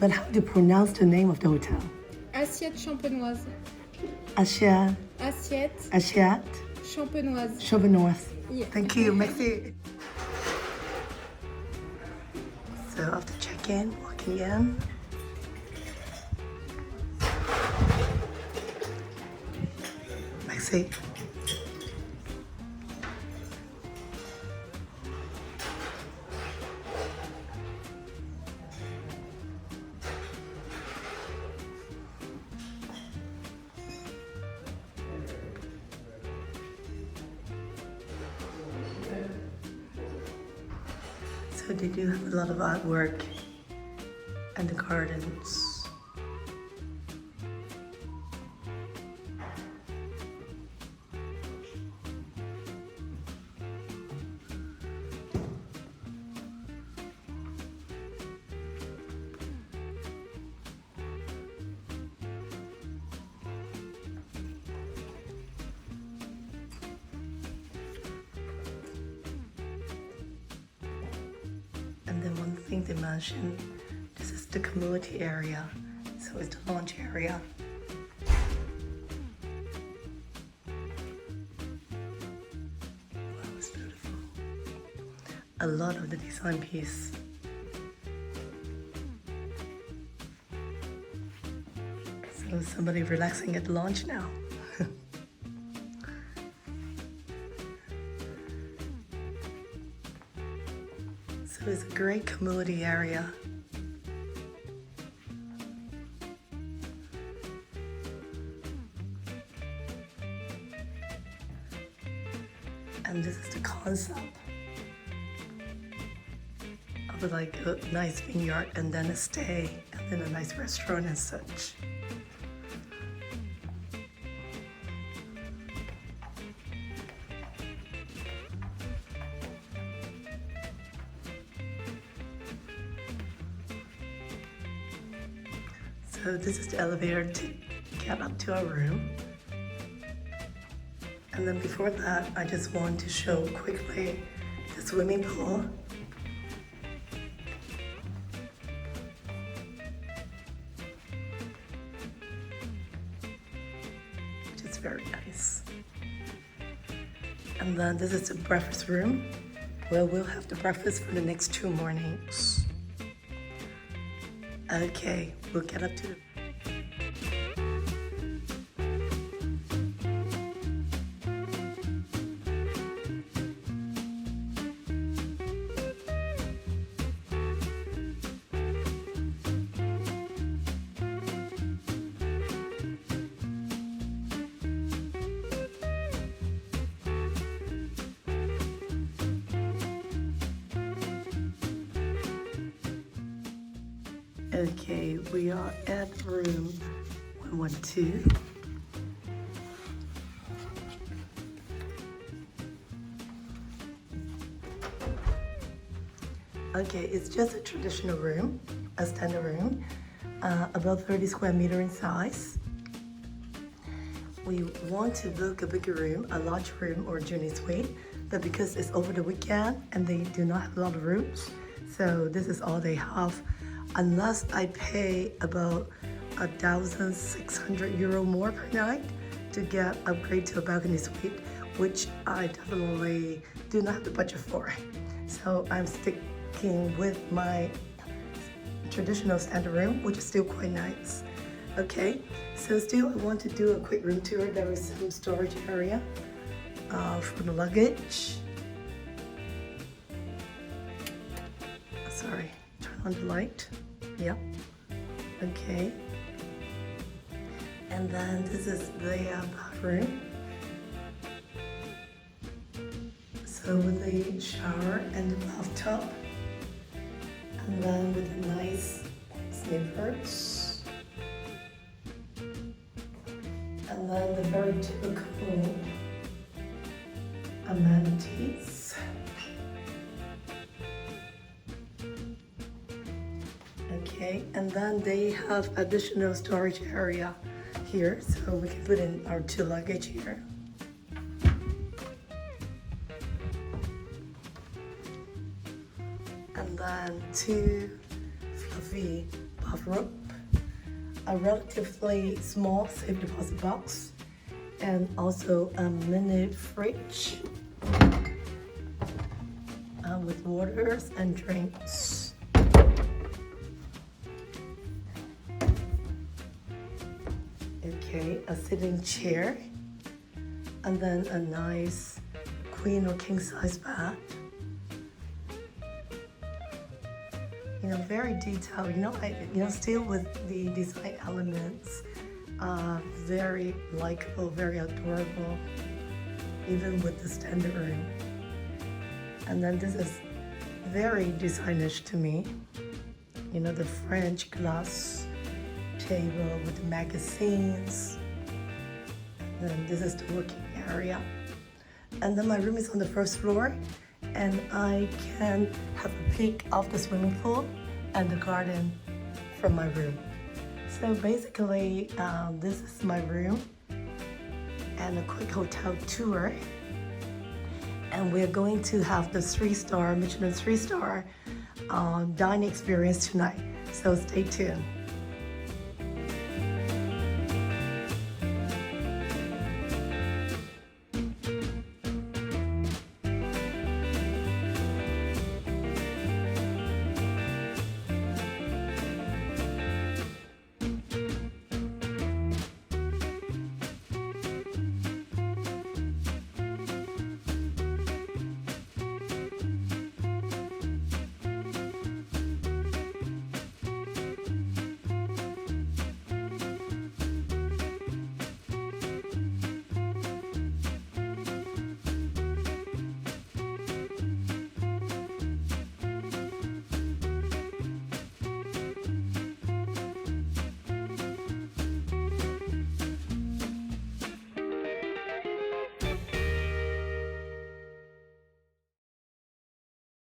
But how do you pronounce the name of the hotel? Assiette Champenoise. Assiette Champenoise. Champenoise. Yeah. Thank you, merci. So after check-in, walking in. Merci. So they do have a lot of artwork and the gardens. And then one thing they mentioned, this is the community area. So it's the launch area. Wow, it's beautiful. A lot of the design piece. So somebody relaxing at launch now. So it's a great community area. And this is the concept of like a nice vineyard and then a stay and then a nice restaurant and such. So this is the elevator to get up to our room. And then before that, I just want to show quickly the swimming pool. Which is very nice. And then this is the breakfast room, where we'll have the breakfast for the next 2 mornings. Okay, we'll get up to the... Okay, we are at room 112. Okay, it's just a traditional room, a standard room, about 30 square meter in size. We want to book a bigger room, a large room or junior suite, but because it's over the weekend and they do not have a lot of rooms, so this is all they have. Unless I pay about €1,600 more per night to get upgrade to a balcony suite, which I definitely do not have the budget for. So I'm sticking with my traditional standard room, which is still quite nice. Okay, so still I want to do a quick room tour. There is some storage area for the luggage. Sorry, turn on the light. Yep. Okay. And then this is the bathroom. So with the shower and the bathtub. And then with the nice slippers. And then the very typical amenities. Okay, and then they have additional storage area here, so we can put in our 2 luggage here. And then 2 fluffy half rope, a relatively small safe deposit box, and also a mini fridge with waters and drinks. Okay, a sitting chair, and then a nice queen or king size bed. You know, very detailed. Still with the design elements, very likable, very adorable, even with the standard room. And then this is very designish to me. You know, the French glass table with the magazines. And then this is the working area. And then my room is on the first floor, and I can have a peek of the swimming pool and the garden from my room. So basically, this is my room and a quick hotel tour. And we're going to have the Michelin 3-star dining experience tonight. So stay tuned.